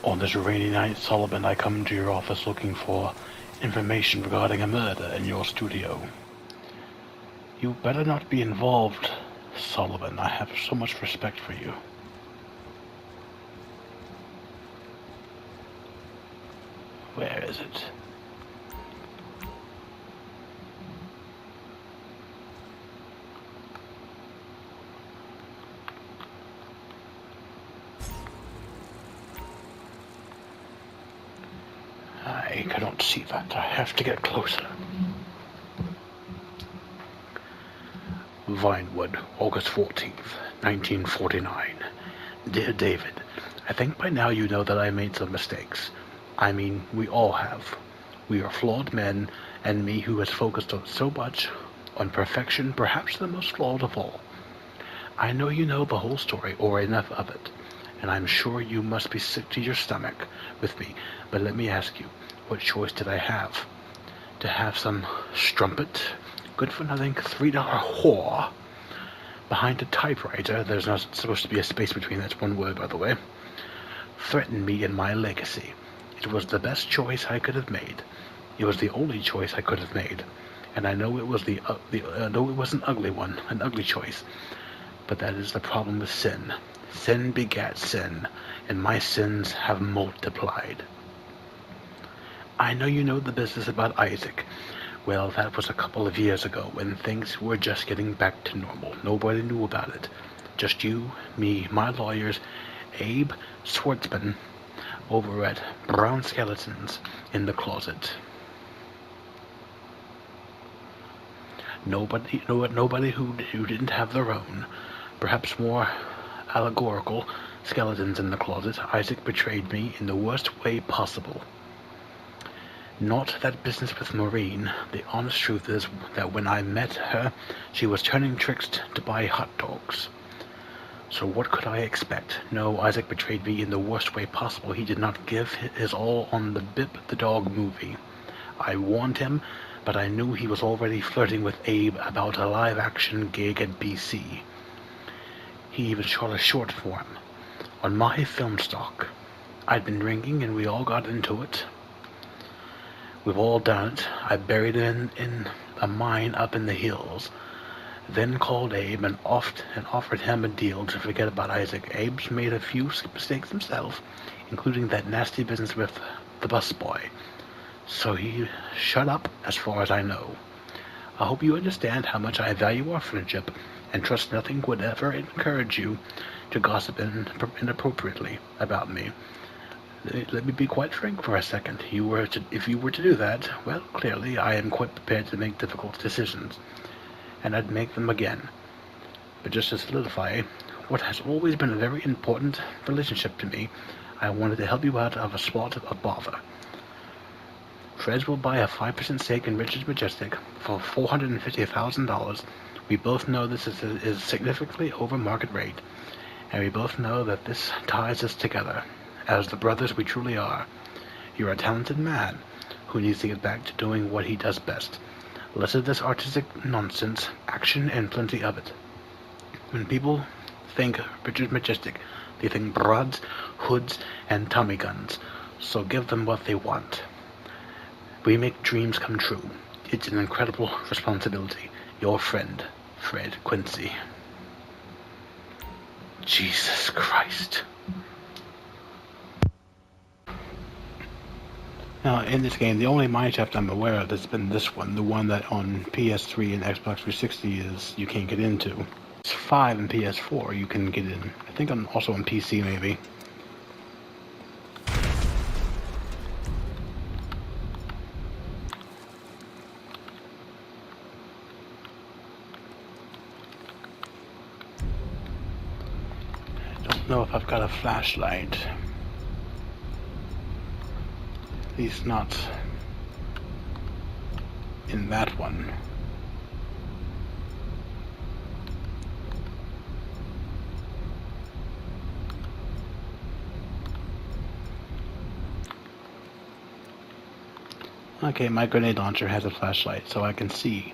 On this rainy night, Sullivan, I come to your office looking for information regarding a murder in your studio. You better not be involved, Sullivan. I have so much respect for you. Where is it? I cannot see that. I have to get closer. Vinewood, August 14th, 1949. Dear David, I think by now you know that I made some mistakes. I mean, we all have. We are flawed men, and me who has focused on so much on perfection, perhaps the most flawed of all. I know you know the whole story, or enough of it, and I'm sure you must be sick to your stomach with me, but let me ask you, what choice did I have? To have some strumpet, good-for-nothing $3 whore behind a typewriter, there's not supposed to be a space between, that's one word, by the way, threaten me and my legacy. It was the best choice I could have made. It was the only choice I could have made. And I know it was though it was an ugly one, an ugly choice. But that is the problem with sin. Sin begat sin, and my sins have multiplied. I know you know the business about Isaac. Well, that was a couple of years ago when things were just getting back to normal. Nobody knew about it. Just you, me, my lawyers, Abe Schwartzman, over at Brown Skeletons in the closet. Nobody who didn't have their own, perhaps more allegorical skeletons in the closet. Isaac betrayed me in the worst way possible. Not that business with Maureen. The honest truth is that when I met her, she was turning tricks to buy hot dogs. So what could I expect? No, Isaac betrayed me in the worst way possible. He did not give his all on the Bip the Dog movie. I warned him, but I knew he was already flirting with Abe about a live-action gig at BC. He even shot a short for him. On my film stock. I'd been drinking and we all got into it. We've all done it. I buried it in a mine up in the hills. Then called Abe and offered him a deal to forget about Isaac. Abe's made a few mistakes himself, including that nasty business with the busboy. So he shut up as far as I know. I hope you understand how much I value our friendship and trust nothing would ever encourage you to gossip inappropriately about me. Let me be quite frank for a second. If you were to do that, well, clearly I am quite prepared to make difficult decisions, and I'd make them again. But just to solidify what has always been a very important relationship to me, I wanted to help you out of a spot of bother. Fred will buy a 5% stake in Richard's Majestic for $450,000. We both know this is significantly over market rate, and we both know that this ties us together. As the brothers we truly are. You're a talented man who needs to get back to doing what he does best. Less of this artistic nonsense, action and plenty of it. When people think Richard Majestic, they think broads, hoods, and Tommy guns. So give them what they want. We make dreams come true. It's an incredible responsibility. Your friend, Fred Quincy. Jesus Christ. Now, in this game, the only mineshaft I'm aware of has been this one, the one that on PS3 and Xbox 360 is you can't get into. It's 5 and PS4 you can get in. I think I'm also on PC maybe. I don't know if I've got a flashlight. At least not in that one. Okay, my grenade launcher has a flashlight, so I can see.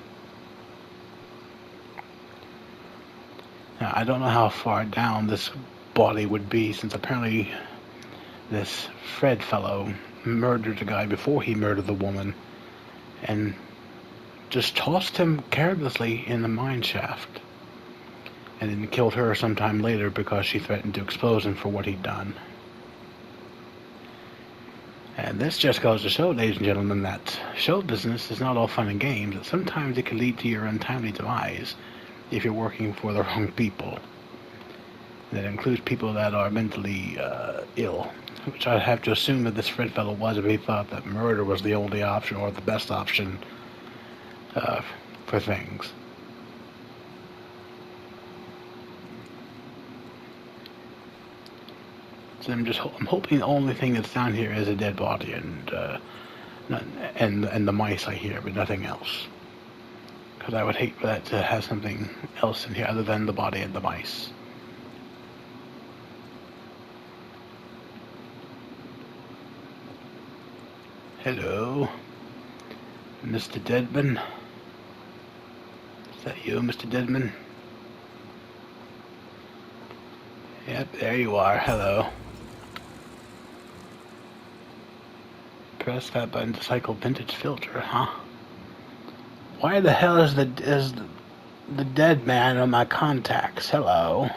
Now, I don't know how far down this body would be, since apparently this Fred fellow murdered the guy before he murdered the woman, and just tossed him carelessly in the mine shaft, and then killed her sometime later because she threatened to expose him for what he'd done. And this just goes to show, ladies and gentlemen, that show business is not all fun and games. That sometimes it can lead to your untimely demise if you're working for the wrong people. That includes people that are mentally ill, which I have to assume that this Fred fellow was if he thought that murder was the only option or the best option for things. So I'm hoping the only thing that's down here is a dead body and the mice I hear, but nothing else. Because I would hate for that to have something else in here other than the body and the mice. Hello, Mr. Deadman. Is that you, Mr. Deadman? Yep, there you are. Hello. Press that button to cycle vintage filter, huh? Why the hell is the dead man on my contacts? Hello.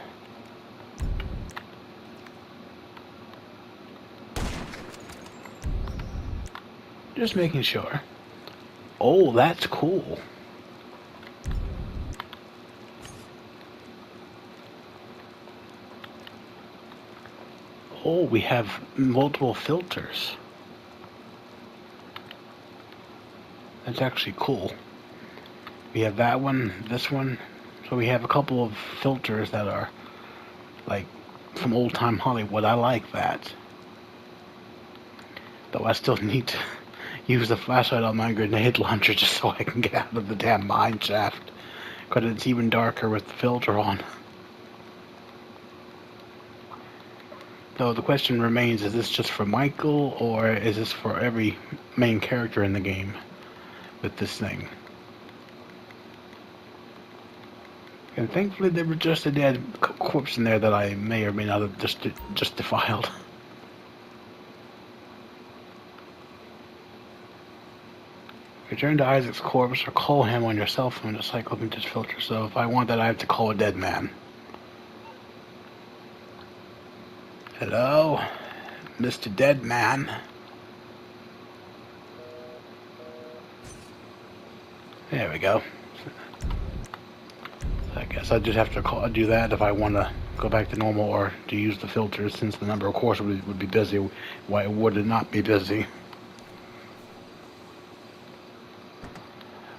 Just making sure. Oh, that's cool. Oh, we have multiple filters. That's actually cool. We have that one, this one. So we have a couple of filters that are like from old time Hollywood. I like that. Though I still need to use the flashlight on my grenade launcher just so I can get out of the damn mine shaft. Because it's even darker with the filter on. Though the question remains, is this just for Michael or is this for every main character in the game with this thing? And thankfully there was just a dead corpse in there that I may or may not have just defiled. Return to Isaac's corpse or call him on your cell phone to cycle vintage filter. So if I want that, I have to call a dead man. Hello, Mr. Dead Man. There we go. I guess I just have to do that if I want to go back to normal or to use the filters, since the number of course would be busy. Why would it not be busy?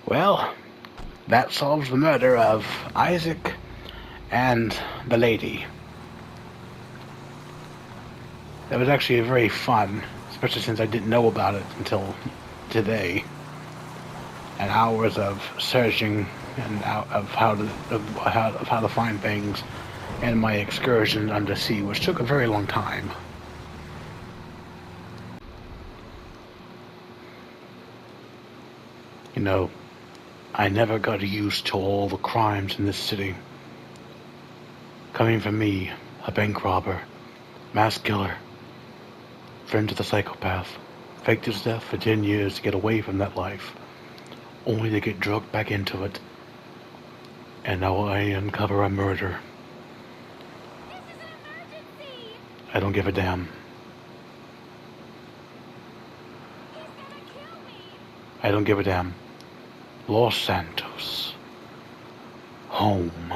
Well, that solves the murder of Isaac and the lady. That was actually very fun, especially since I didn't know about it until today. And hours of searching and of how to find things, and my excursion undersea, which took a very long time. You know, I never got used to all the crimes in this city. Coming from me, a bank robber, mass killer, friend to the psychopath, faked his death for 10 years to get away from that life, only to get drugged back into it. And now I uncover a murder. This is an emergency! I don't give a damn. He's gonna kill me! I don't give a damn. Los Santos. Home.